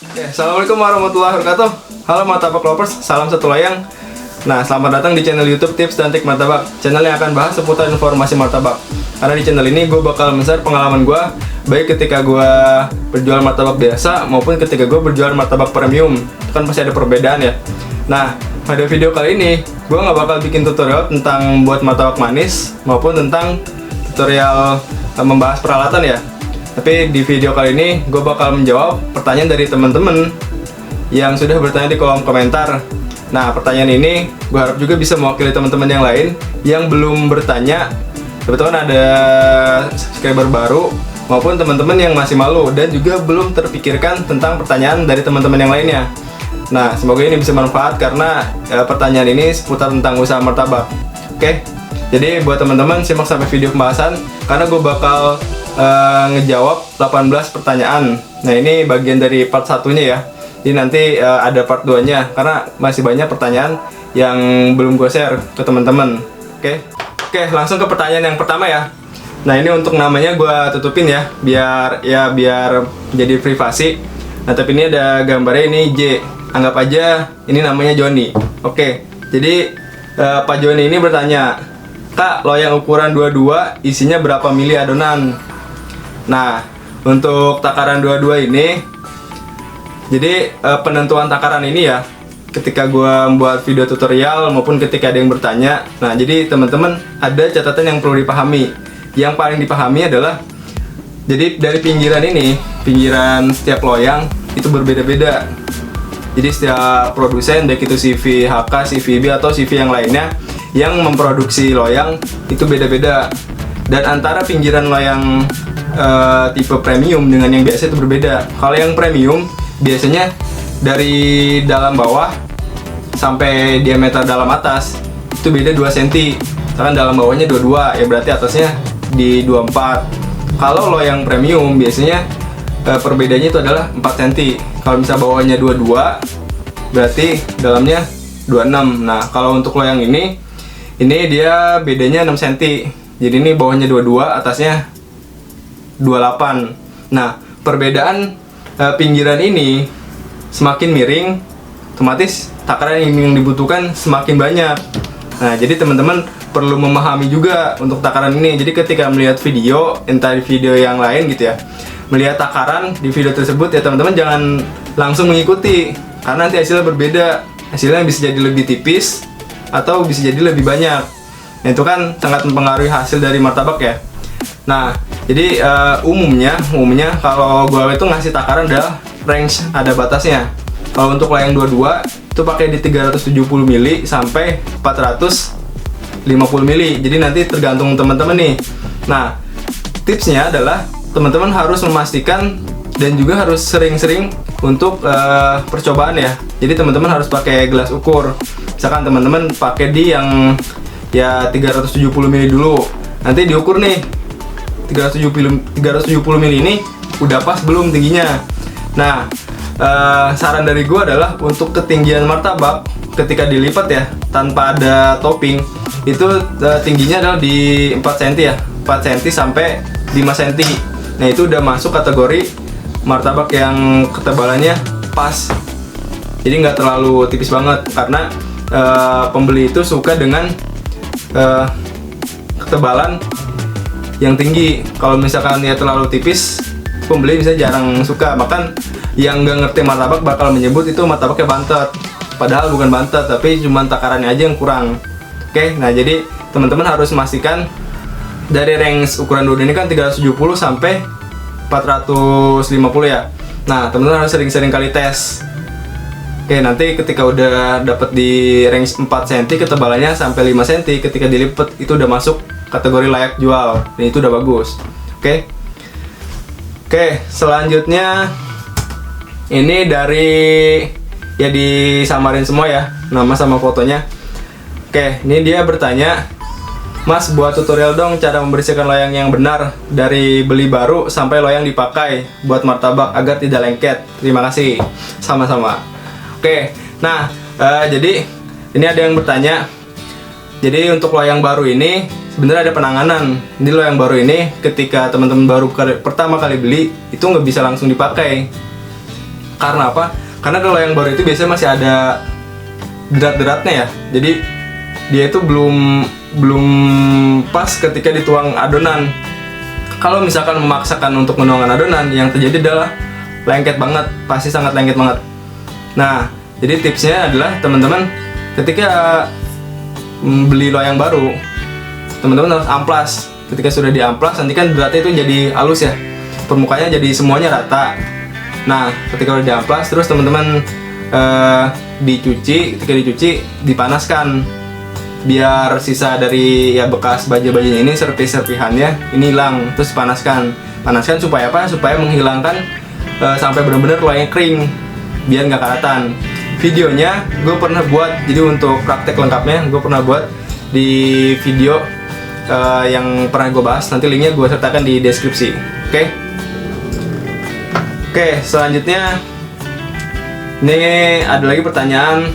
Assalamualaikum warahmatullahi wabarakatuh. Halo martabak lovers, salam satu loyang. Nah, selamat datang di channel YouTube Tips dan Trik Martabak. Channel yang akan bahas seputar informasi martabak. Karena di channel ini gue bakal men-share pengalaman gue, baik ketika gue berjual martabak biasa maupun ketika gue berjual martabak premium. Itu kan pasti ada perbedaan ya. Nah, pada video kali ini gue nggak bakal bikin tutorial tentang buat martabak manis maupun tentang tutorial membahas peralatan ya. Tapi di video kali ini gue bakal menjawab pertanyaan dari teman-teman yang sudah bertanya di kolom komentar. Nah, pertanyaan ini gue harap juga bisa mewakili teman-teman yang lain yang belum bertanya. Kebetulan ada subscriber baru maupun teman-teman yang masih malu dan juga belum terpikirkan tentang pertanyaan dari teman-teman yang lainnya. Nah, semoga ini bisa bermanfaat karena pertanyaan ini seputar tentang usaha martabak. Oke, jadi buat teman-teman simak sampai video pembahasan karena gue bakal ngejawab 18 pertanyaan. Nah, ini bagian dari part satunya ya. Jadi nanti ada part 2-nya karena masih banyak pertanyaan yang belum gue share ke teman-teman. Oke, langsung ke pertanyaan yang pertama ya. Nah, ini untuk namanya gue tutupin ya, biar jadi privasi. Nah, tapi ini ada gambarnya, ini J. Anggap aja ini namanya Joni. Oke, jadi Pak Joni ini bertanya, "Kak, loyang ukuran 22 isinya berapa mili adonan?" Nah, untuk takaran 22 ini, jadi penentuan takaran ini ya, ketika gua membuat video tutorial maupun ketika ada yang bertanya. Nah, jadi teman-teman ada catatan yang perlu dipahami. Yang paling dipahami adalah, jadi dari pinggiran ini, pinggiran setiap loyang itu berbeda-beda. Jadi setiap produsen, baik itu CV HK, CVB atau CV yang lainnya yang memproduksi loyang itu beda-beda. Dan antara pinggiran loyang tipe premium dengan yang biasa itu berbeda. Kalau yang premium biasanya dari dalam bawah sampai diameter dalam atas itu beda 2 cm. Misalkan dalam bawahnya 22, ya berarti atasnya di 24. Kalau loyang premium biasanya perbedaannya itu adalah 4 cm. Kalau misal bawahnya 22, berarti dalamnya 26. Nah, kalau untuk loyang ini dia bedanya 6 cm. Jadi ini bawahnya 22, atasnya 28. Nah, perbedaan pinggiran ini semakin miring, otomatis takaran yang dibutuhkan semakin banyak. Nah, jadi teman-teman perlu memahami juga untuk takaran ini. Jadi ketika melihat video, entah di video yang lain gitu ya, melihat takaran di video tersebut ya teman-teman jangan langsung mengikuti, karena nanti hasilnya berbeda. Hasilnya bisa jadi lebih tipis atau bisa jadi lebih banyak. Nah, itu kan sangat mempengaruhi hasil dari martabak ya. Nah, jadi umumnya kalau gue itu ngasih takaran adalah range, ada batasnya. Kalau untuk loyang 22 itu pakai di 370 mili sampai 450 mili. Jadi nanti tergantung teman-teman nih. Nah, tipsnya adalah teman-teman harus memastikan dan juga harus sering-sering untuk percobaan ya. Jadi teman-teman harus pakai gelas ukur. Misalkan teman-teman pakai di yang ya 370 mili dulu. Nanti diukur nih 370 mili ini udah pas belum tingginya. Nah, saran dari gue adalah untuk ketinggian martabak ketika dilipat ya tanpa ada topping itu tingginya adalah di 4 cm ya, 4 cm sampai 5 cm. Nah, itu udah masuk kategori martabak yang ketebalannya pas. Jadi nggak terlalu tipis banget karena pembeli itu suka dengan ketebalan yang tinggi. Kalau misalkan dia terlalu tipis, pembeli bisa jarang suka. Bahkan yang nggak ngerti martabak bakal menyebut itu martabaknya bantet. Padahal bukan bantet, tapi cuma takarannya aja yang kurang. Oke, nah jadi teman-teman harus memastikan dari range ukuran dulu ini kan 370 sampai 450 ya. Nah, teman-teman harus sering-sering kali tes. Oke, nanti ketika udah dapet di range 4 cm ketebalannya sampai 5 cm, ketika dilipat itu udah masuk kategori layak jual, dan itu udah bagus. Oke, selanjutnya ini dari ya disamarin semua ya, nama sama fotonya. Oke, ini dia bertanya, "Mas, buat tutorial dong cara membersihkan loyang yang benar dari beli baru sampai loyang dipakai buat martabak agar tidak lengket. Terima kasih." Sama-sama. Oke, nah jadi ini ada yang bertanya. Jadi untuk loyang baru ini sebenarnya ada penanganan. Jadi loyang baru ini ketika teman-teman baru pertama kali beli itu nggak bisa langsung dipakai. Karena apa? Karena kalau yang baru itu biasanya masih ada derat-deratnya ya. Jadi dia itu belum pas ketika dituang adonan. Kalau misalkan memaksakan untuk menuangkan adonan, yang terjadi adalah lengket banget, pasti sangat lengket banget. Nah, jadi tipsnya adalah teman-teman ketika beli loyang baru, teman-teman harus amplas. Ketika sudah diamplas, nanti kan deratnya itu jadi halus ya, permukaannya jadi semuanya rata. Nah, ketika udah diamplas, terus teman-teman dicuci. Ketika dicuci, dipanaskan biar sisa dari ya bekas baju-bajunya ini, serpihannya ini hilang. Terus panaskan supaya apa? Supaya menghilangkan sampai benar-benar loyangnya kering, biar nggak karatan. Videonya gue pernah buat, jadi untuk praktek lengkapnya gue pernah buat di video yang pernah gue bahas. Nanti linknya gue sertakan di deskripsi. Oke, selanjutnya ini ada lagi pertanyaan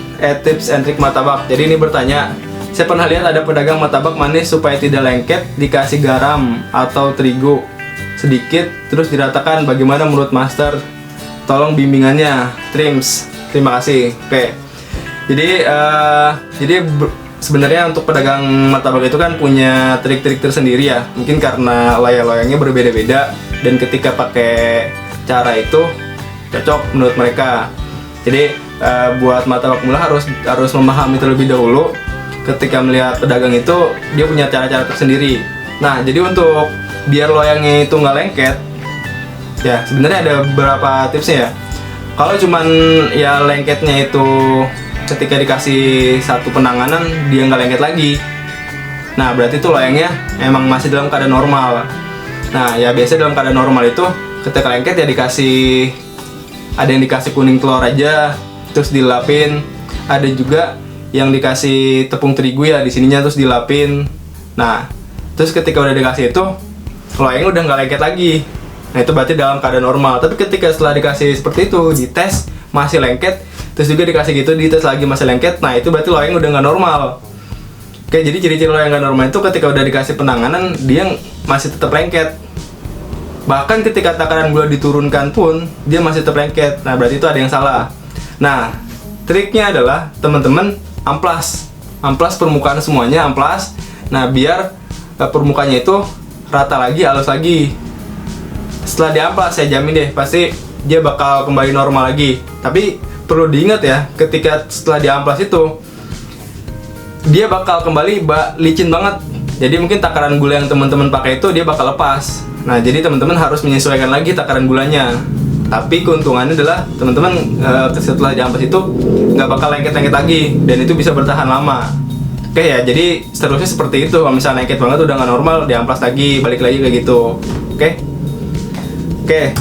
tips and trick martabak. Jadi ini bertanya, saya pernah lihat ada pedagang martabak manis supaya tidak lengket dikasih garam atau terigu sedikit terus diratakan. Bagaimana menurut Master? Tolong bimbingannya. Trims. Terima kasih. Oke. Jadi sebenarnya untuk pedagang martabak itu kan punya trik-trik tersendiri ya. Mungkin karena loyang-loyangnya berbeda-beda dan ketika pakai cara itu cocok menurut mereka. Jadi buat martabak mula harus memahami terlebih dahulu. Ketika melihat pedagang itu dia punya cara-cara tersendiri. Nah, jadi untuk biar loyangnya itu nggak lengket, ya sebenarnya ada beberapa tipsnya ya. Kalau cuman ya lengketnya itu ketika dikasih satu penanganan dia nggak lengket lagi, nah berarti itu loyangnya emang masih dalam keadaan normal. Nah ya biasa dalam keadaan normal itu ketika lengket ya ada yang dikasih kuning telur aja terus dilapin, ada juga yang dikasih tepung terigu ya di sininya terus dilapin. Nah terus ketika udah dikasih itu loyangnya udah nggak lengket lagi. Nah itu berarti dalam keadaan normal. Tapi ketika setelah dikasih seperti itu, dites masih lengket, terus juga dikasih gitu, dites lagi masih lengket, nah itu berarti loyang udah nggak normal. Oke, jadi ciri-ciri loyang nggak normal itu ketika udah dikasih penanganan dia masih tetap lengket. Bahkan ketika takaran gula diturunkan pun dia masih tetap lengket. Nah berarti itu ada yang salah. Nah triknya adalah teman-teman amplas permukaan semuanya, amplas. Nah biar permukaannya itu rata lagi, halus lagi. Setelah diamplas saya jamin deh pasti dia bakal kembali normal lagi. Tapi perlu diingat ya, ketika setelah diamplas itu dia bakal kembali licin banget. Jadi mungkin takaran gula yang teman-teman pakai itu dia bakal lepas. Nah jadi teman-teman harus menyesuaikan lagi takaran gulanya. Tapi keuntungannya adalah teman-teman setelah diamplas itu nggak bakal lengket-lengket lagi dan itu bisa bertahan lama. Oke ya, jadi seterusnya seperti itu. Kalau misalnya lengket banget udah nggak normal, diamplas lagi, balik lagi kayak gitu. Oke,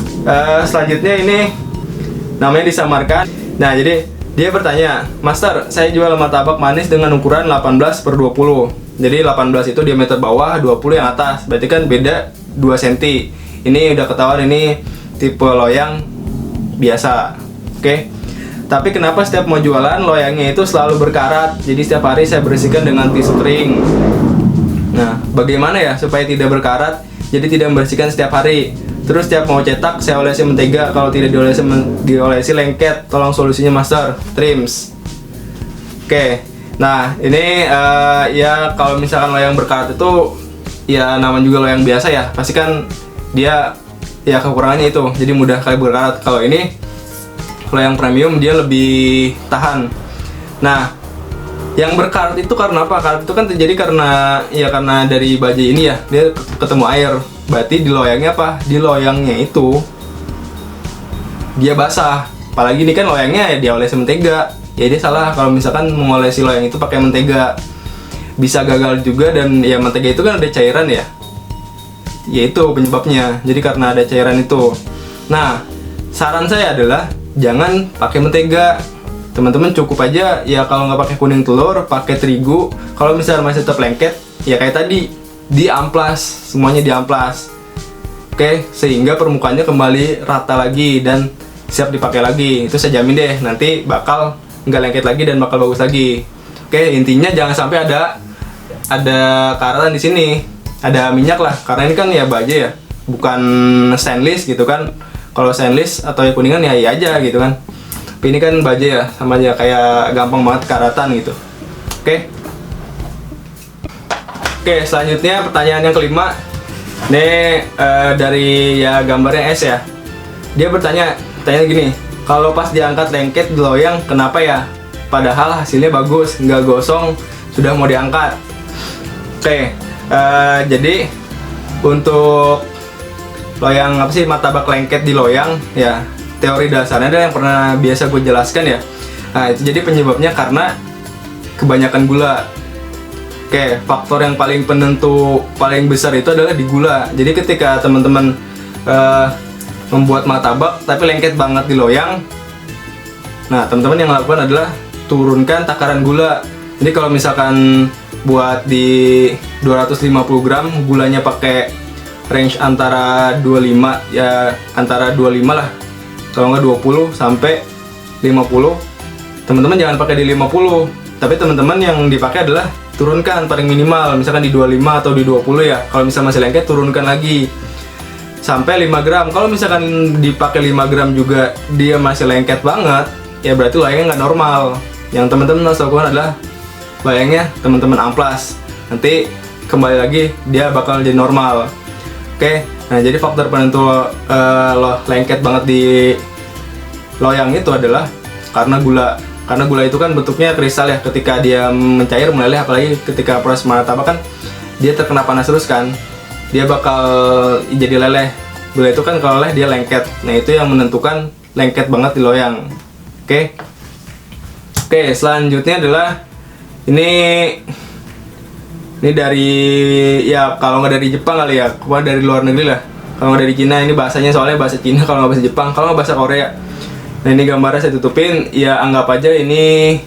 selanjutnya ini namanya disamarkan. Nah jadi dia bertanya, Master, saya jual martabak manis dengan ukuran 18/20. Jadi 18 itu diameter bawah, 20 yang atas. Berarti kan beda 2 cm. Ini udah ketahuan ini tipe loyang biasa. Oke. Tapi kenapa setiap mau jualan loyangnya itu selalu berkarat? Jadi setiap hari saya bersihkan dengan tisu kering. Nah, bagaimana ya supaya tidak berkarat? Jadi tidak membersihkan setiap hari. Terus setiap mau cetak saya olesi mentega, kalau tidak diolesi lengket. Tolong solusinya Master. Trims. Oke. Nah, ini ya kalau misalkan loyang berkarat itu ya namanya juga loyang biasa ya. Pasti kan dia ya kekurangannya itu. Jadi mudah kali berkarat. Kalau ini loyang premium dia lebih tahan. Nah, yang berkarat itu karena apa? Karat itu kan terjadi karena dari baja ini ya, dia ketemu air. Berarti di loyangnya apa? Di loyangnya itu dia basah. Apalagi ini kan loyangnya ya dia olesi mentega. Ya dia salah kalau misalkan mengolesi loyang itu pakai mentega. Bisa gagal juga dan ya mentega itu kan ada cairan ya. Ya itu penyebabnya. Jadi karena ada cairan itu. Nah, saran saya adalah jangan pakai mentega. Teman-teman cukup aja ya kalau nggak pakai kuning telur, pakai terigu. Kalau misalnya masih tetap lengket, ya kayak tadi diamplas, semuanya diamplas. Oke, sehingga permukaannya kembali rata lagi dan siap dipakai lagi. Itu saya jamin deh, nanti bakal nggak lengket lagi dan bakal bagus lagi. Oke, intinya jangan sampai ada karatan di sini, ada minyak lah, karena ini kan ya baja ya, bukan stainless gitu kan. Kalau stainless atau yang kuningan ya iya aja gitu kan. Tapi ini kan baja ya, sama aja kayak gampang banget karatan gitu. Oke. Oke, selanjutnya pertanyaan yang kelima. Ini dari ya gambarnya S ya. Dia bertanya gini, kalau pas diangkat lengket di loyang kenapa ya? Padahal hasilnya bagus, nggak gosong, sudah mau diangkat. Oke, jadi untuk loyang apa sih martabak lengket di loyang ya, teori dasarnya adalah yang pernah biasa gue jelaskan ya. Nah itu jadi penyebabnya karena kebanyakan gula. Oke, faktor yang paling penentu paling besar itu adalah di gula. Jadi ketika teman-teman membuat martabak tapi lengket banget di loyang, nah teman-teman yang lakukan adalah turunkan takaran gula. Jadi kalau misalkan buat di 250 gram gulanya pakai range antara 25 ya, antara 25 lah, kalau nggak 20 sampai 50. Teman-teman jangan pakai di 50, tapi teman-teman yang dipakai adalah turunkan paling minimal, misalkan di 25 atau di 20 ya. Kalau misalnya masih lengket, turunkan lagi sampai 5 gram. Kalau misalkan dipakai 5 gram juga dia masih lengket banget, ya berarti loyangnya nggak normal. Yang teman-teman harus lakukan adalah loyangnya teman-teman amplas. Nanti kembali lagi dia bakal jadi normal. Oke, nah jadi faktor penentu lengket banget di loyang itu adalah karena gula. Karena gula itu kan bentuknya kristal ya, ketika dia mencair meleleh, apalagi ketika proses martabak kan dia terkena panas terus kan, dia bakal jadi leleh. Gula itu kan kalau leleh dia lengket. Nah itu yang menentukan lengket banget di loyang. Oke, selanjutnya adalah ini dari ya, kalau nggak dari Jepang kali ya, kalau dari luar negeri lah. Kalau nggak dari Cina, ini bahasanya soalnya bahasa Cina, kalau nggak bahasa Jepang, kalau nggak bahasa Korea. Nah ini gambarnya saya tutupin, ya anggap aja ini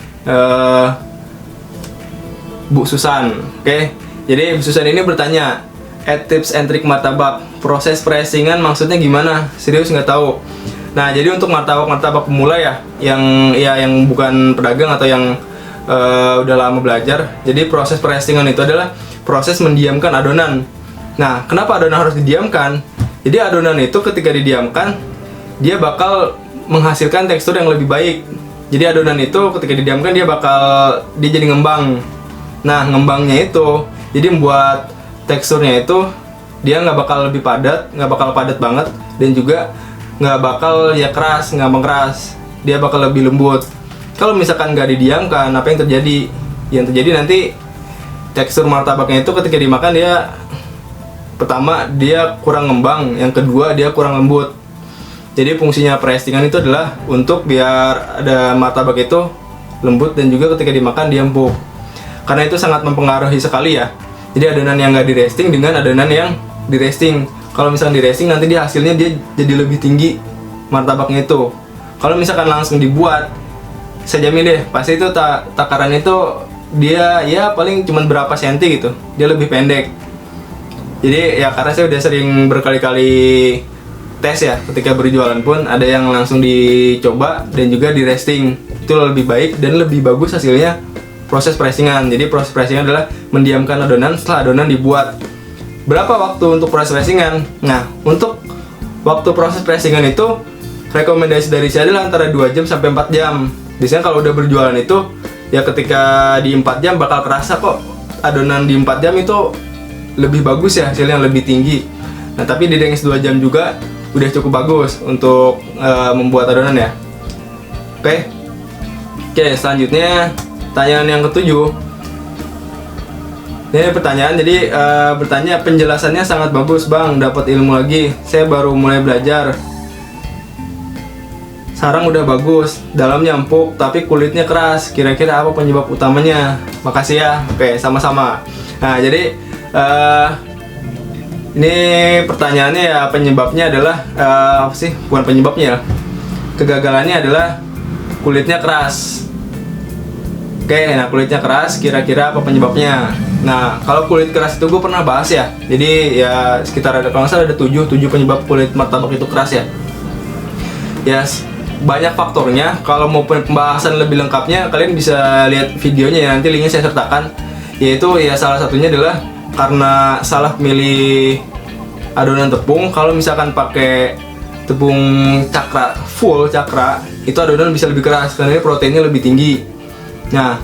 Bu Susan. Oke, jadi Bu Susan ini bertanya, tips and trick martabak, proses pressingan maksudnya gimana? Serius nggak tahu. Nah jadi untuk martabak pemula ya, yang bukan pedagang atau yang udah lama belajar, jadi proses pressingan itu adalah proses mendiamkan adonan. Nah kenapa adonan harus didiamkan? Jadi adonan itu ketika didiamkan dia bakal menghasilkan tekstur yang lebih baik. Jadi adonan itu ketika didiamkan dia jadi ngembang. Nah ngembangnya itu jadi membuat teksturnya itu dia nggak bakal lebih padat, nggak bakal padat banget, dan juga nggak bakal ya keras, gampang keras. Dia bakal lebih lembut. Kalau misalkan nggak didiamkan, apa yang terjadi? Yang terjadi nanti tekstur martabaknya itu ketika dimakan dia, pertama dia kurang ngembang, yang kedua dia kurang lembut. Jadi fungsinya pressingan itu adalah untuk biar ada martabak itu lembut dan juga ketika dimakan dia empuk. Karena itu sangat mempengaruhi sekali ya. Jadi adonan yang nggak di resting dengan adonan yang di resting. Kalau misalkan di resting nanti dia hasilnya dia jadi lebih tinggi martabaknya itu. Kalau misalkan langsung dibuat, saya jamin deh pasti itu takarannya itu dia ya paling cuman berapa senti gitu. Dia lebih pendek. Jadi ya karena saya udah sering berkali-kali tes ya, ketika berjualan pun ada yang langsung dicoba dan juga di resting. Itu lebih baik dan lebih bagus hasilnya proses pressingan. Jadi proses pressingan adalah mendiamkan adonan setelah adonan dibuat. Berapa waktu untuk proses pressingan? Nah, untuk waktu proses pressingan itu rekomendasi dari saya adalah antara 2 jam sampai 4 jam. Biasanya kalau udah berjualan itu ya ketika di 4 jam bakal kerasa kok adonan di 4 jam itu lebih bagus ya, hasilnya lebih tinggi. Nah, tapi di range 2 jam juga udah cukup bagus untuk membuat adonan ya. Oke, selanjutnya pertanyaan yang ketujuh. Ini pertanyaan, jadi bertanya, penjelasannya sangat bagus bang, dapat ilmu lagi. Saya baru mulai belajar. Sarang udah bagus, dalamnya empuk, tapi kulitnya keras. Kira-kira apa penyebab utamanya? Makasih ya. Oke, sama-sama. Nah, jadi ini pertanyaannya ya, penyebabnya adalah apa sih? Bukan penyebabnya ya. Kegagalannya adalah kulitnya keras. Oke, nah kulitnya keras, kira-kira apa penyebabnya? Nah, kalau kulit keras itu gue pernah bahas ya. Jadi ya sekitar kalau nggak salah ada 7 penyebab kulit martabak itu keras ya. Yes, banyak faktornya. Kalau mau pembahasan lebih lengkapnya, kalian bisa lihat videonya ya. Nanti linknya saya sertakan. Yaitu ya salah satunya adalah karena salah milih adonan tepung. Kalau misalkan pakai tepung cakra full cakra itu adonan bisa lebih keras karena ini proteinnya lebih tinggi. Nah,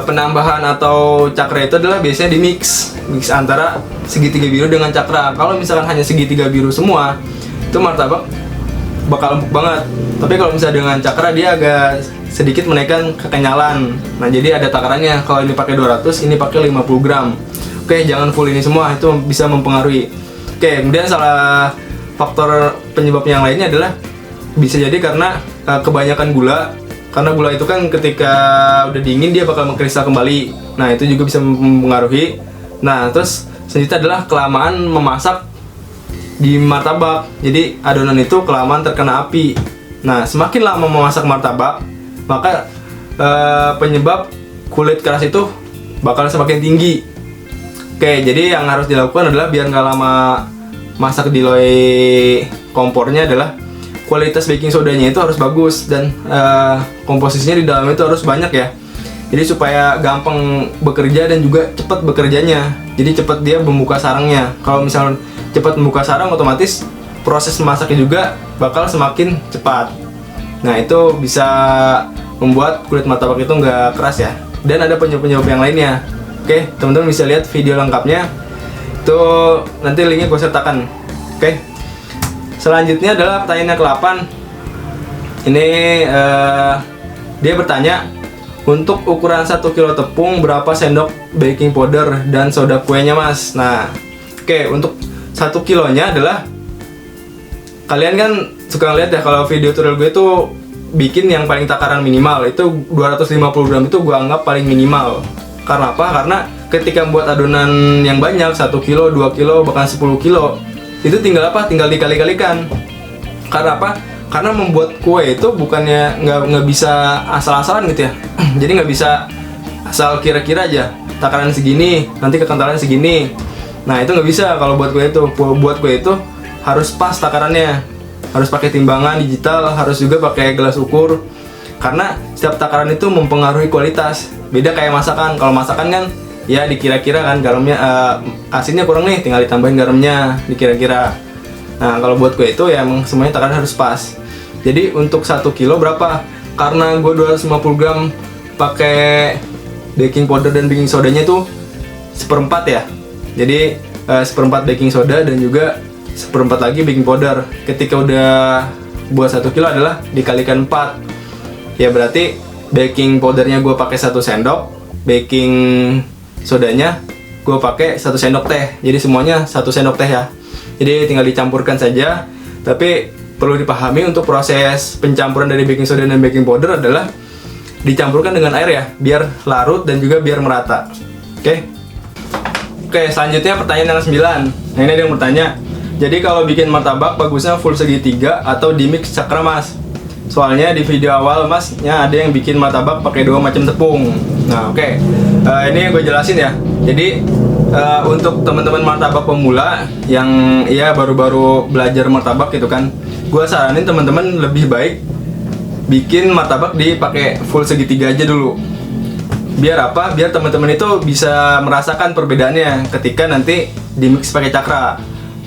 penambahan atau cakra itu adalah biasanya di mix antara segitiga biru dengan cakra. Kalau misalkan hanya segitiga biru semua, itu martabak bakal empuk banget. Tapi kalau misalnya dengan cakra dia agak sedikit menaikkan kekenyalan. Nah, jadi ada takarannya. Kalau ini pakai 200, ini pakai 50 gram. Oke, jangan full ini semua, itu bisa mempengaruhi. Oke, kemudian salah faktor penyebab yang lainnya adalah bisa jadi karena kebanyakan gula. Karena gula itu kan ketika udah dingin dia bakal mengkristal kembali. Nah, itu juga bisa mempengaruhi. Nah, terus selanjutnya adalah kelamaan memasak di martabak. Jadi adonan itu kelamaan terkena api. Nah, semakin lama memasak martabak, maka penyebab kulit keras itu bakal semakin tinggi. Oke, jadi yang harus dilakukan adalah biar nggak lama masak di loy kompornya adalah kualitas baking sodanya itu harus bagus dan komposisinya di dalam itu harus banyak ya. Jadi supaya gampang bekerja dan juga cepat bekerjanya. Jadi cepat dia membuka sarangnya. Kalau misalnya cepat membuka sarang, otomatis proses masaknya juga bakal semakin cepat. Nah, itu bisa membuat kulit martabak itu nggak keras ya. Dan ada penyebab-penyebab yang lainnya. Oke, teman-teman bisa lihat video lengkapnya. Itu nanti linknya gue sertakan. Oke. Selanjutnya adalah pertanyaan yang ke-8. Ini dia bertanya, untuk ukuran 1 kilo tepung berapa sendok baking powder dan soda kuenya mas? Nah, oke, untuk 1 kilonya adalah, kalian kan suka lihat ya kalau video tutorial gue itu bikin yang paling takaran minimal itu 250 gram, itu gue anggap paling minimal. Karena apa? Karena ketika membuat adonan yang banyak, 1 kilo, 2 kilo, bahkan 10 kilo, itu tinggal apa? Tinggal dikali-kalikan. Karena apa? Karena membuat kue itu bukannya nggak bisa asal-asalan gitu ya. Jadi nggak bisa asal kira-kira aja. Takaran segini, nanti kekentalan segini. Nah, itu nggak bisa kalau buat kue itu. Buat kue itu harus pas takarannya. Harus pakai timbangan digital, harus juga pakai gelas ukur. Karena setiap takaran itu mempengaruhi kualitas. Beda kayak masakan. Kalau masakan kan ya dikira-kira kan, garamnya asinnya kurang nih, tinggal ditambahin garamnya dikira-kira. Nah, kalau buat kue itu ya emang semuanya takaran harus pas. Jadi untuk 1 kilo berapa? Karena gue 250 gram pakai baking powder dan baking sodanya itu 1/4 ya. Jadi 1/4 baking soda dan juga 1/4 lagi baking powder. Ketika udah buat 1 kilo adalah dikalikan 4. Ya berarti baking powdernya gue pakai 1 sendok, baking sodanya gue pakai 1 sendok teh. Jadi semuanya 1 sendok teh ya. Jadi tinggal dicampurkan saja. Tapi perlu dipahami untuk proses pencampuran dari baking soda dan baking powder adalah dicampurkan dengan air ya, biar larut dan juga biar merata. Oke. Oke, selanjutnya pertanyaan yang ke-9. Nah, ini ada yang bertanya, jadi kalau bikin martabak bagusnya full segitiga atau di mix cakra mas? Soalnya di video awal masnya ada yang bikin martabak pakai 2 macam tepung. Nah, oke. Ini gue jelasin ya. Jadi untuk teman-teman martabak pemula yang ya baru-baru belajar martabak gitu kan, gue saranin teman-teman lebih baik bikin martabak dipakai full segitiga aja dulu. Biar apa? Biar teman-teman itu bisa merasakan perbedaannya ketika nanti di mix pakai cakra.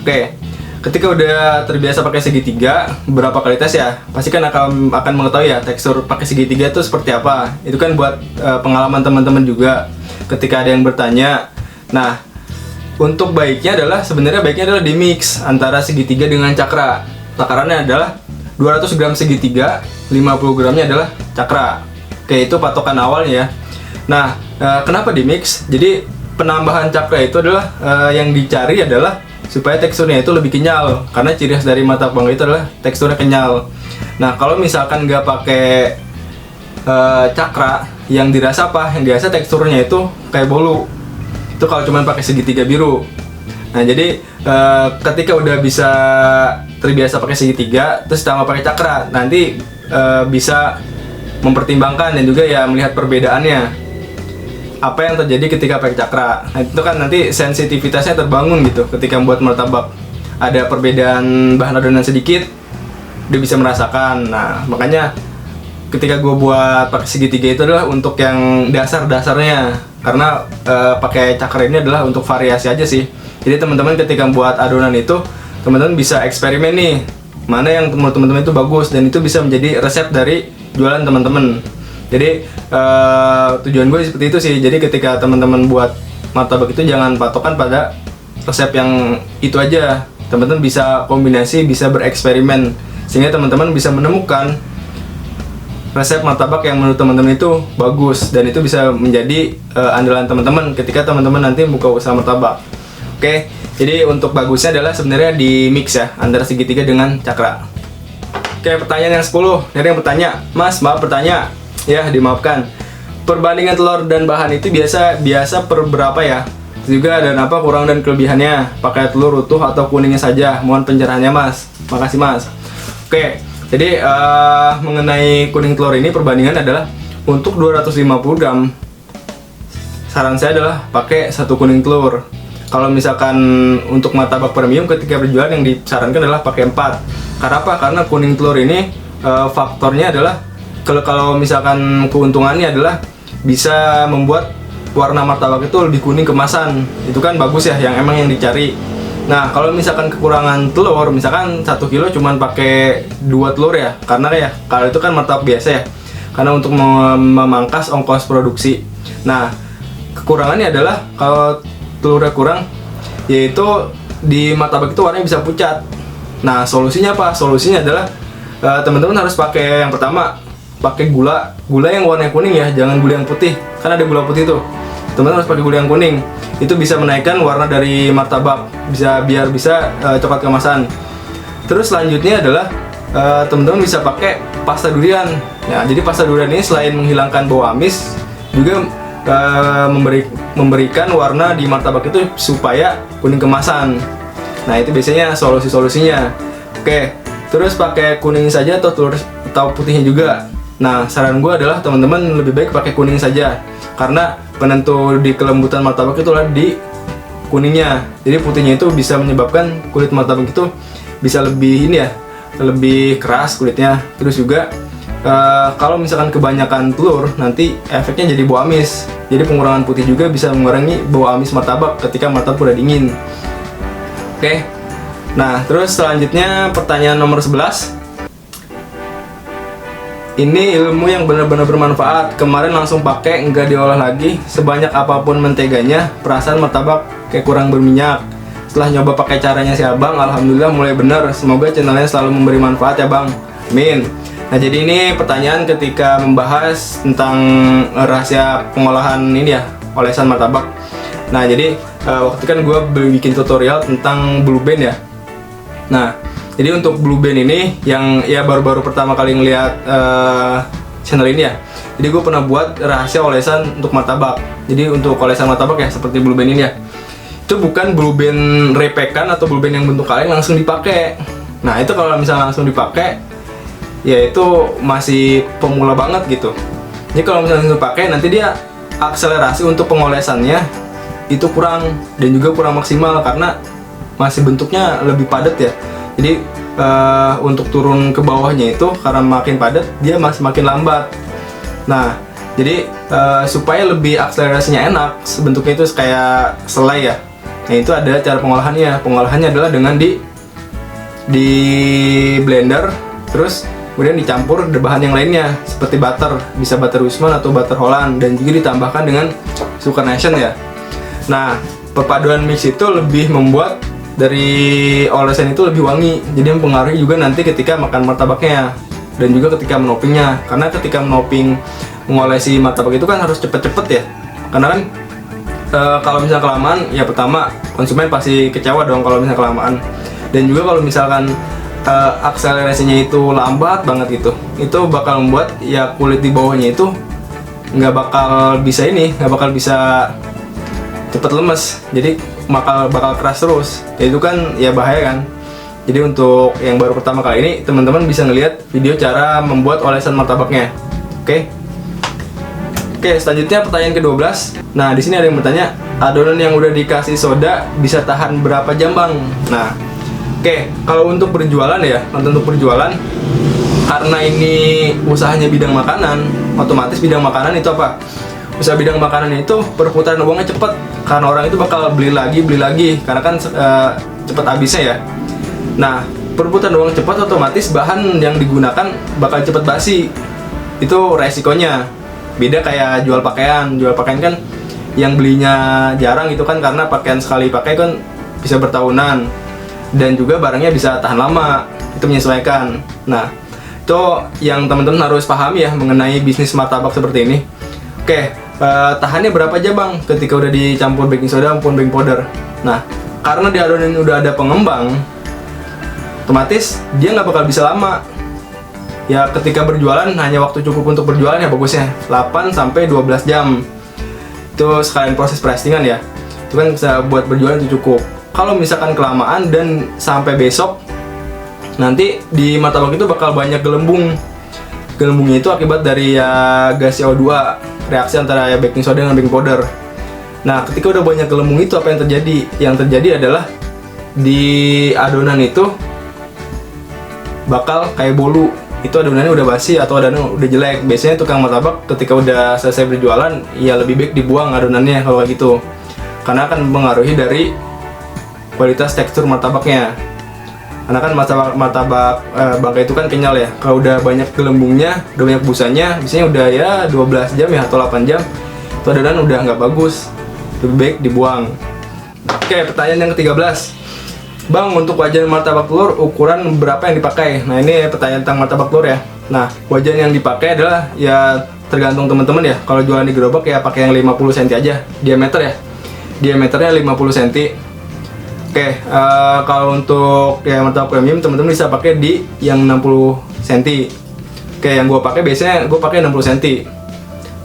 Oke. Ketika udah terbiasa pakai segitiga, berapa kali tes ya, pasti kan akan mengetahui ya tekstur pakai segitiga itu seperti apa. Itu kan buat pengalaman teman-teman juga ketika ada yang bertanya. Nah, untuk baiknya adalah sebenarnya baiknya adalah di mix antara segitiga dengan cakra. Takarannya adalah 200 gram segitiga, 50 gramnya adalah cakra. Oke, itu patokan awalnya ya. Nah, kenapa di mix? Jadi penambahan cakra itu adalah yang dicari adalah supaya teksturnya itu lebih kenyal, karena ciri khas dari martabak itu adalah teksturnya kenyal. Nah, kalau misalkan nggak pakai cakra, yang dirasa apa? Yang dirasa teksturnya itu kayak bolu. Itu kalau cuma pakai segitiga biru. Nah, jadi ketika udah bisa terbiasa pakai segitiga, terus tambah pakai cakra, nanti bisa mempertimbangkan dan juga ya melihat perbedaannya. Apa yang terjadi ketika pakai cakra. Nah, itu kan nanti sensitivitasnya terbangun gitu ketika membuat martabak. Ada perbedaan bahan adonan sedikit, dia bisa merasakan. Nah, makanya ketika gue buat pakai segitiga itu adalah untuk yang dasar-dasarnya. Karena pakai cakra ini adalah untuk variasi aja sih. Jadi teman-teman ketika membuat adonan itu, teman-teman bisa eksperimen nih. mana yang menurut teman-teman itu bagus, dan itu bisa menjadi resep dari jualan teman-teman. Jadi tujuan gue seperti itu sih. Jadi ketika teman-teman buat martabak itu jangan patokan pada resep yang itu aja. Teman-teman bisa kombinasi, bisa bereksperimen, sehingga teman-teman bisa menemukan resep martabak yang menurut teman-teman itu bagus, dan itu bisa menjadi andalan teman-teman ketika teman-teman nanti buka usaha martabak. Oke, jadi untuk bagusnya adalah sebenarnya di mix ya antara segitiga dengan cakra. Oke, pertanyaan yang 10. Ada yang bertanya, Mas, maaf bertanya. Ya, dimaafkan. Perbandingan telur dan bahan itu biasa per berapa ya? Juga dan apa kurang dan kelebihannya? Pakai telur utuh atau kuningnya saja? Mohon pencerahannya, Mas. Makasih, Mas. Oke, jadi mengenai kuning telur ini perbandingan adalah untuk 250 gram. Saran saya adalah pakai 1 kuning telur. Kalau misalkan untuk martabak premium ketika berjualan yang disarankan adalah pakai 4. Karena apa? Karena kuning telur ini faktornya adalah kalau misalkan keuntungannya adalah bisa membuat warna martabak itu lebih kuning kemasan. Itu kan bagus ya, yang emang yang dicari. Nah, kalau misalkan kekurangan telur, misalkan 1 kilo cuman pakai 2 telur ya, karena ya kalau itu kan martabak biasa ya, karena untuk memangkas ongkos produksi. Nah, kekurangannya adalah kalau telurnya kurang, yaitu di martabak itu warnanya bisa pucat. Nah, solusinya apa? Solusinya adalah teman-teman harus pakai yang pertama, pakai gula yang warnanya kuning ya, jangan gula yang putih, karena ada gula putih tuh. Teman-teman harus pakai gula yang kuning, itu bisa menaikkan warna dari martabak, biar bisa coklat kemasan. Terus selanjutnya adalah teman-teman bisa pakai pasta durian. Ya, jadi pasta durian ini selain menghilangkan bau amis, juga memberikan warna di martabak itu supaya kuning kemasan. Nah, itu biasanya solusinya. Oke, terus pakai kuning saja atau putihnya juga. Nah, saran gue adalah teman-teman lebih baik pakai kuning saja, karena penentu di kelembutan martabak itu adalah di kuningnya. Jadi putihnya itu bisa menyebabkan kulit martabak itu bisa lebih keras kulitnya. Terus juga kalau misalkan kebanyakan telur, nanti efeknya jadi bau amis. Jadi pengurangan putih juga bisa mengurangi bau amis martabak ketika martabak udah dingin. Oke. Nah, terus selanjutnya pertanyaan nomor 11. Ini ilmu yang benar-benar bermanfaat. Kemarin langsung pakai, nggak diolah lagi. Sebanyak apapun menteganya, perasaan martabak kayak kurang berminyak. Setelah nyoba pakai caranya si abang, alhamdulillah mulai bener. Semoga channelnya selalu memberi manfaat ya bang. Amin. Nah, jadi ini pertanyaan ketika membahas tentang rahasia pengolahan ini ya, olesan martabak. Nah, jadi waktu kan gue bikin tutorial tentang Blue Band ya. Nah, jadi untuk Blue Band ini yang ya baru-baru pertama kali ngeliat channel ini ya. Jadi gue pernah buat rahasia olesan untuk martabak. Jadi untuk olesan martabak ya seperti Blue Band ini ya, itu bukan Blue Band repekan atau Blue Band yang bentuk kaleng langsung dipakai. Nah, itu kalau misalnya langsung dipakai, ya itu masih pemula banget gitu. Jadi kalau misalnya langsung dipakai, nanti dia akselerasi untuk pengolesannya itu kurang, dan juga kurang maksimal karena masih bentuknya lebih padat ya. Jadi untuk turun ke bawahnya itu karena makin padat, dia masih makin lambat. Nah, jadi supaya lebih akselerasinya enak, bentuknya itu kayak selai ya. Nah, itu ada cara pengolahannya. Pengolahannya adalah dengan di blender, terus kemudian dicampur bahan yang lainnya seperti butter, bisa butter Wisman atau butter Holland, dan juga ditambahkan dengan sugar nation ya. Nah, perpaduan mix itu lebih membuat dari olesan itu lebih wangi, jadi mempengaruhi juga nanti ketika makan martabaknya dan juga ketika menopingnya. Karena ketika menoping mengolesi martabak itu kan harus cepet-cepet ya, karena kan kalau misalnya kelamaan, ya pertama konsumen pasti kecewa dong kalau misalnya kelamaan, dan juga kalau misalkan akselerasinya itu lambat banget gitu, itu bakal membuat ya kulit di bawahnya itu nggak bakal bisa cepet lemes, jadi bakal keras terus. Ya, itu kan ya bahaya kan. Jadi untuk yang baru pertama kali ini, teman-teman bisa ngelihat video cara membuat olesan martabaknya. Oke, selanjutnya pertanyaan ke-12. Nah, di sini ada yang bertanya, adonan yang udah dikasih soda bisa tahan berapa jam bang? Nah, kalau untuk berjualan ya, untuk berjualan, karena ini usahanya bidang makanan, otomatis bidang makanan itu apa? Usaha bidang makanan itu perputaran uangnya cepat, karena orang itu bakal beli lagi, karena kan cepat habisnya ya. Nah, perebutan uang cepat, otomatis bahan yang digunakan bakal cepat basi. Itu resikonya. Beda kayak jual pakaian kan yang belinya jarang itu kan, karena pakaian sekali pakai kan bisa bertahunan, dan juga barangnya bisa tahan lama, itu menyesuaikan. Nah, itu yang teman-teman harus pahami ya mengenai bisnis martabak seperti ini. Oke, tahannya berapa aja bang ketika udah dicampur baking soda maupun baking powder? Nah, karena di adonan udah ada pengembang, otomatis dia nggak bakal bisa lama. Ya ketika berjualan hanya waktu cukup untuk berjualan ya bagusnya 8-12 jam. Itu sekalian proses pressing ya. Itu kan bisa buat berjualan itu cukup. Kalau misalkan kelamaan dan sampai besok, nanti di martabak itu bakal banyak gelembung. Gelembungnya itu akibat dari ya gas CO2, reaksi antara ya baking soda dengan baking powder. Nah, ketika udah banyak gelembung itu apa yang terjadi? Yang terjadi adalah di adonan itu bakal kayak bolu. Itu adonannya udah basi atau adonan udah jelek. Biasanya tukang martabak ketika udah selesai berjualan, ya lebih baik dibuang adonannya kalau kayak gitu. Karena akan mempengaruhi dari kualitas tekstur martabaknya. Karena kan martabak bangkai itu kan kenyal ya. Kalau udah banyak gelembungnya, udah banyak busanya, biasanya udah ya 12 jam ya atau 8 jam, itu adonan udah nggak bagus. Lebih baik dibuang. Oke, pertanyaan yang ke-13. Bang, untuk wajan martabak telur ukuran berapa yang dipakai? Nah, ini pertanyaan tentang martabak telur ya. Nah, wajan yang dipakai adalah ya tergantung teman-teman ya. Kalau jualan di gerobak ya pakai yang 50 cm aja diameter ya. Diameternya 50 cm. Oke, kalau untuk ya martabak premium teman-teman bisa pakai di yang 60 cm. Oke, yang gue pakai biasanya gue pakai 60 cm.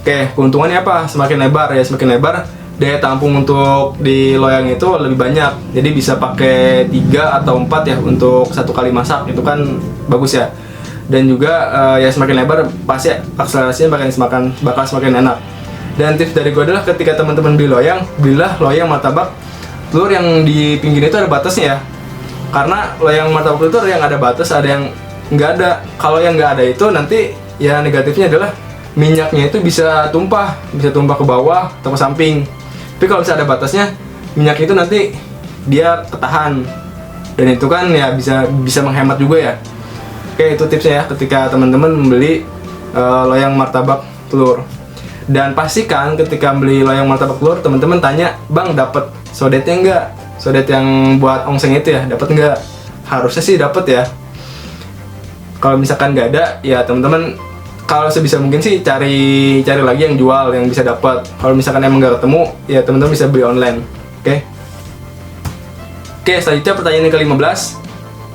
Oke, keuntungannya apa? Semakin lebar ya, semakin lebar daya tampung untuk di loyang itu lebih banyak. Jadi bisa pakai 3 atau 4 ya untuk satu kali masak. Itu kan bagus ya. Dan juga ya semakin lebar pasti akselerasinya bakal semakin enak. Dan tips dari gue adalah ketika teman-teman beli loyang, belilah loyang martabak telur yang di pinggir itu ada batasnya ya. Karena loyang martabak telur yang ada batas, ada yang nggak ada. Kalau yang nggak ada itu nanti ya negatifnya adalah minyaknya itu bisa tumpah ke bawah atau ke samping. Tapi kalau misalnya ada batasnya, minyak itu nanti dia ketahan, dan itu kan ya bisa menghemat juga ya. Oke, itu tipsnya ya ketika teman-teman membeli loyang martabak telur. Dan pastikan ketika beli loyang martabak telur, teman-teman tanya, bang dapat sodetnya nggak? Sodet yang buat ongseng itu ya, dapat nggak? Harusnya sih dapat ya. Kalau misalkan nggak ada, ya teman-teman kalau sebisa mungkin sih cari lagi yang jual yang bisa dapat. Kalau misalkan emang nggak ketemu, ya teman-teman bisa beli online. Oke, selanjutnya pertanyaan yang ke-15.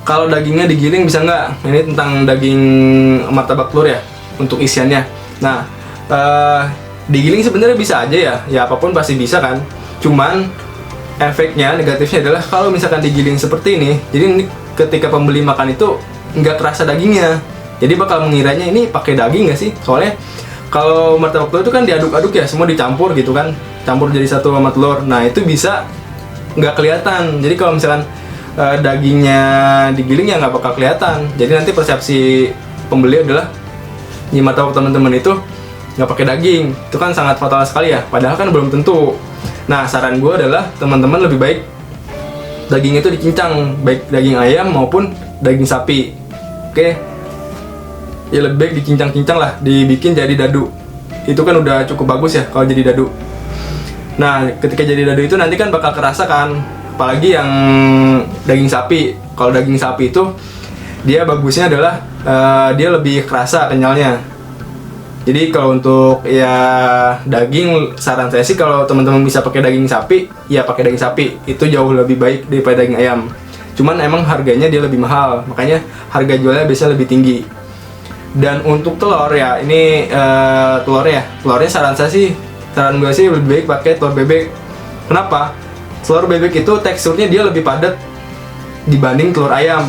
Kalau dagingnya digiling bisa nggak? Ini tentang daging martabak telur ya, untuk isiannya. Nah, digiling sebenarnya bisa aja ya. Ya apapun pasti bisa kan. Cuman efeknya negatifnya adalah kalau misalkan digiling seperti ini, jadi ini ketika pembeli makan itu nggak kerasa dagingnya. Jadi bakal mengiranya ini pakai daging nggak sih? Soalnya kalau martabak telur itu kan diaduk-aduk ya, semua dicampur gitu kan, campur jadi satu sama telur. Nah itu bisa nggak kelihatan. Jadi kalau misalkan dagingnya digiling ya nggak bakal kelihatan. Jadi nanti persepsi pembeli adalah di martabak teman-teman itu nggak pakai daging. Itu kan sangat fatal sekali ya. Padahal kan belum tentu. Nah saran gue adalah teman-teman lebih baik daging itu dicincang, baik daging ayam maupun daging sapi. Oke. Ya lebih baik dicincang-cincang lah, dibikin jadi dadu. Itu kan udah cukup bagus ya kalau jadi dadu. Nah ketika jadi dadu itu nanti kan bakal kerasa kan, apalagi yang daging sapi. Kalau daging sapi itu dia bagusnya adalah dia lebih kerasa kenyalnya. Jadi kalau untuk ya daging, saran saya sih kalau teman-teman bisa pakai daging sapi, ya pakai daging sapi. Itu jauh lebih baik daripada daging ayam. Cuman emang harganya dia lebih mahal, makanya harga jualnya biasanya lebih tinggi. Dan untuk telur ya, ini telurnya saran gue sih lebih baik pakai telur bebek. Kenapa? Telur bebek itu teksturnya dia lebih padat dibanding telur ayam.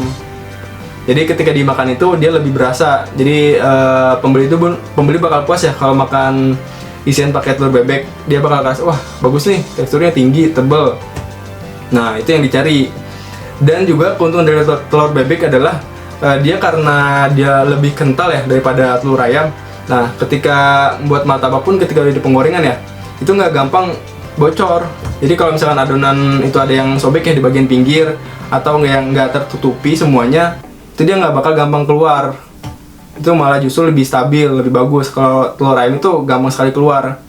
Jadi ketika dimakan itu dia lebih berasa. Jadi pembeli bakal puas ya kalau makan isian pakai telur bebek. Dia bakal kerasa, wah bagus nih, teksturnya tinggi, tebal. Nah itu yang dicari. Dan juga keuntungan dari telur bebek adalah dia karena dia lebih kental ya daripada telur ayam. Nah ketika buat martabak pun ketika udah di penggorengan ya, itu nggak gampang bocor. Jadi kalau misalkan adonan itu ada yang sobek ya di bagian pinggir atau yang nggak tertutupi semuanya, itu dia nggak bakal gampang keluar. Itu malah justru lebih stabil, lebih bagus. Kalau telur ayam itu gampang sekali keluar.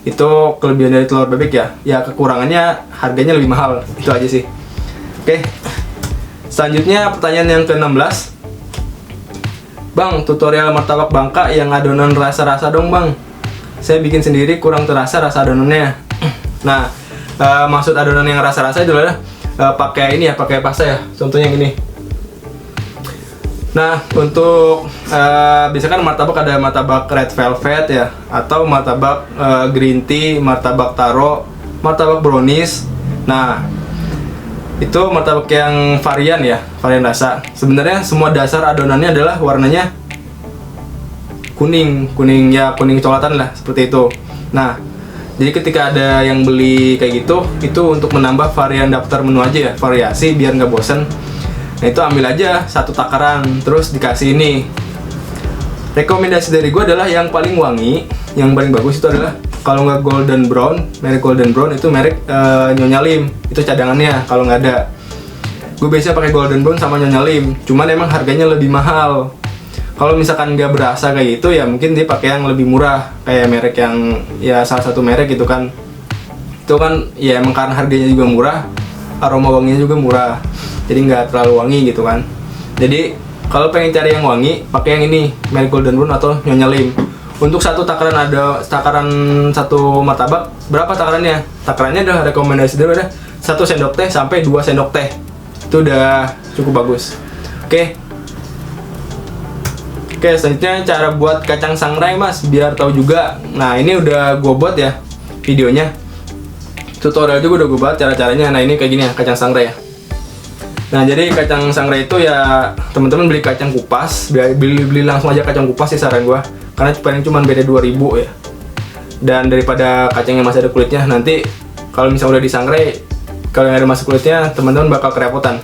Itu kelebihan dari telur bebek ya. Ya kekurangannya harganya lebih mahal. Itu aja sih. Oke. Selanjutnya pertanyaan yang ke-16. Bang, tutorial martabak Bangka yang adonan rasa-rasa dong bang. Saya bikin sendiri kurang terasa rasa adonannya. Nah, maksud adonan yang rasa-rasa itu adalah pakai ini ya, pakai pasta ya. Contohnya gini. Nah, untuk biasanya kan martabak ada martabak red velvet ya, atau martabak green tea, martabak taro, martabak brownies. Nah, itu martabak yang varian ya, varian rasa. Sebenarnya semua dasar adonannya adalah warnanya kuning coklatan lah, seperti itu. Nah, jadi ketika ada yang beli kayak gitu, itu untuk menambah varian daftar menu aja ya, variasi biar nggak bosen. Nah, itu ambil aja satu takaran, terus dikasih ini. Rekomendasi dari gue adalah yang paling wangi, yang paling bagus itu adalah kalau nggak golden brown, merek golden brown itu merek Nyonya Lim, itu cadangannya kalau nggak ada. Gue biasa pakai golden brown sama Nyonya Lim, cuman emang harganya lebih mahal. Kalau misalkan nggak berasa kayak gitu ya mungkin dia pakai yang lebih murah, kayak merek yang ya salah satu merek gitu kan. Itu kan ya emang karena harganya juga murah, aroma wanginya juga murah, jadi nggak terlalu wangi gitu kan. Jadi kalau pengen cari yang wangi, pakai yang ini, merek golden brown atau Nyonya Lim. Untuk satu takaran satu martabak, berapa takarannya? Takarannya adalah rekomendasi dari ada 1 sendok teh sampai 2 sendok teh. Itu udah cukup bagus. Oke, selanjutnya cara buat kacang sangrai mas, biar tahu juga. Nah, ini udah gue buat ya videonya. Tutorial juga udah gue buat cara-caranya. Nah, ini kayak gini ya, kacang sangrai ya. Nah, jadi kacang sangrai itu ya teman-teman beli kacang kupas, beli langsung aja kacang kupas sih saran gue. Karena paling cuma beda 2.000 ya. Dan daripada kacang yang masih ada kulitnya, nanti kalau misalnya udah disangrai, kalau yang ada masih kulitnya, teman-teman bakal kerepotan.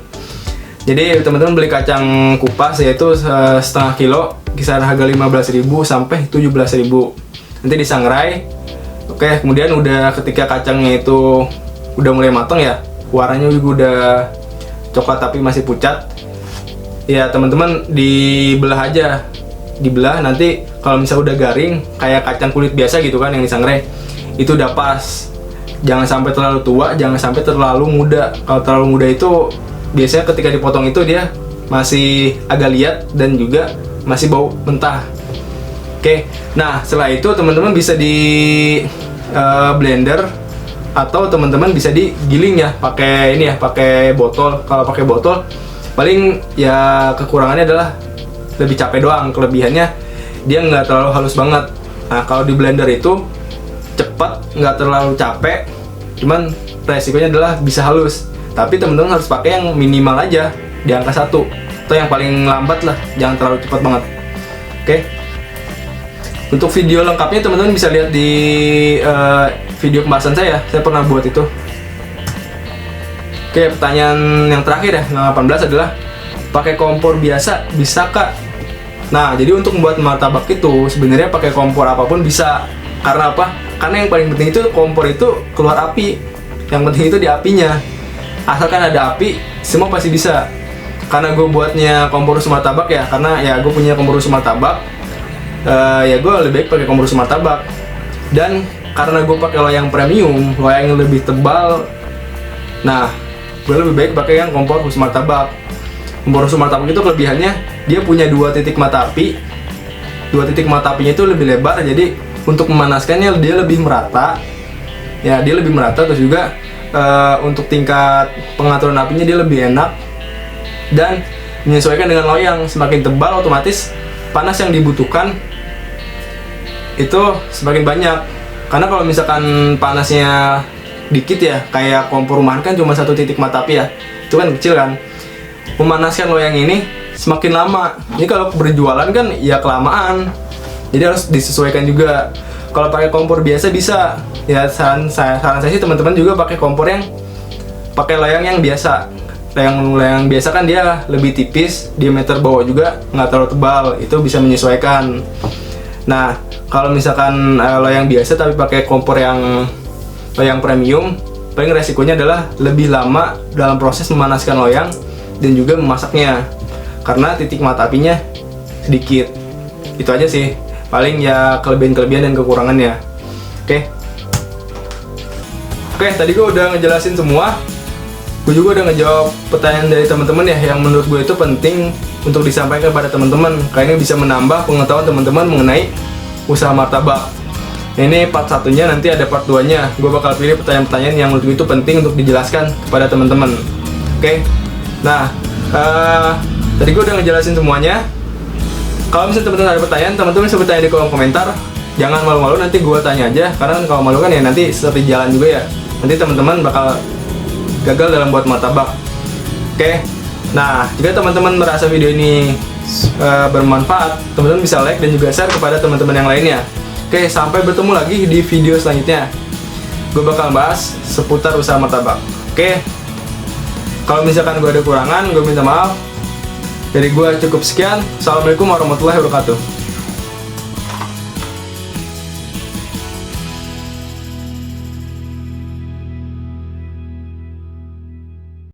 Jadi teman-teman beli kacang kupas yaitu setengah kilo, kisaran harga 15.000 sampai 17.000. Nanti disangrai. Oke, kemudian udah ketika kacangnya itu udah mulai matang ya, warnanya juga udah coklat tapi masih pucat. Ya teman-teman dibelah aja, dibelah nanti kalau misalnya udah garing kayak kacang kulit biasa gitu kan yang disangrai, itu udah pas. Jangan sampai terlalu tua, jangan sampai terlalu muda. Kalau terlalu muda itu biasanya ketika dipotong itu dia masih agak liat dan juga masih bau mentah. Oke, nah setelah itu teman-teman bisa di blender atau teman-teman bisa digiling ya pakai ini ya, pakai botol. Kalau pakai botol paling ya kekurangannya adalah lebih capek doang, kelebihannya dia nggak terlalu halus banget. Nah, kalau di blender itu cepat, nggak terlalu capek, cuman resikonya adalah bisa halus. Tapi teman-teman harus pakai yang minimal aja di angka 1 atau yang paling lambat lah, jangan terlalu cepat banget. Oke. Untuk video lengkapnya teman-teman bisa lihat di video pembahasan saya pernah buat itu. Oke, pertanyaan yang terakhir ya, yang 18 adalah pakai kompor biasa bisa kak? Nah, jadi untuk membuat martabak itu sebenarnya pakai kompor apapun bisa. Karena apa? Karena yang paling penting itu kompor itu keluar api. Yang penting itu di apinya. Asalkan ada api, semua pasti bisa. Karena gue buatnya kompor rusuh martabak ya, karena ya gue punya kompor rusuh martabak. Ya gue lebih baik pakai kompor rusuh martabak. Dan karena gue pakai loyang premium, loyang yang lebih tebal. Nah, gue lebih baik pakai yang kompor rusuh martabak. Kompor rusuh martabak itu kelebihannya dia punya 2 titik mata api. 2 titik mata apinya itu lebih lebar, jadi untuk memanaskannya dia lebih merata. Ya, dia lebih merata, terus juga untuk tingkat pengaturan apinya dia lebih enak dan menyesuaikan dengan loyang. Semakin tebal otomatis panas yang dibutuhkan itu semakin banyak. Karena kalau misalkan panasnya dikit ya, kayak kompor rumahan kan cuma 1 titik mata api ya, itu kan kecil kan. Memanaskan loyang ini semakin lama. Ini kalau berjualan kan ya kelamaan. Jadi harus disesuaikan juga. Kalau pakai kompor biasa bisa. Ya saran saya sih teman-teman juga pakai kompor yang pakai loyang yang biasa. Loyang biasa kan dia lebih tipis, diameter bawah juga nggak terlalu tebal. Itu bisa menyesuaikan. Nah, kalau misalkan loyang biasa tapi pakai kompor yang loyang premium, paling resikonya adalah lebih lama dalam proses memanaskan loyang dan juga memasaknya, karena titik mata apinya sedikit. Itu aja sih, paling ya kelebihan-kelebihan dan kekurangannya. Oke, tadi gue udah ngejelasin semua. Gue juga udah ngejawab pertanyaan dari teman-teman ya, yang menurut gue itu penting untuk disampaikan pada teman-teman, karena ini bisa menambah pengetahuan teman-teman mengenai usaha martabak. Nah, ini part satunya, nanti ada part 2-nya. Gue bakal pilih pertanyaan-pertanyaan yang menurut gue itu penting untuk dijelaskan kepada teman-teman. Oke, nah tadi gue udah ngejelasin semuanya. Kalau misalnya teman-teman ada pertanyaan, teman-teman bisa bertanya di kolom komentar. Jangan malu-malu, nanti gue tanya aja, karena kalau malu kan ya nanti seperti jalan juga ya. Nanti teman-teman bakal gagal dalam buat martabak. Oke, nah jika teman-teman merasa video ini bermanfaat, teman-teman bisa like dan juga share kepada teman-teman yang lainnya. Oke, sampai bertemu lagi di video selanjutnya. Gue bakal bahas seputar usaha martabak. Oke, kalau misalkan gue ada kurangan, gue minta maaf. Dari gue cukup sekian. Assalamualaikum warahmatullahi wabarakatuh.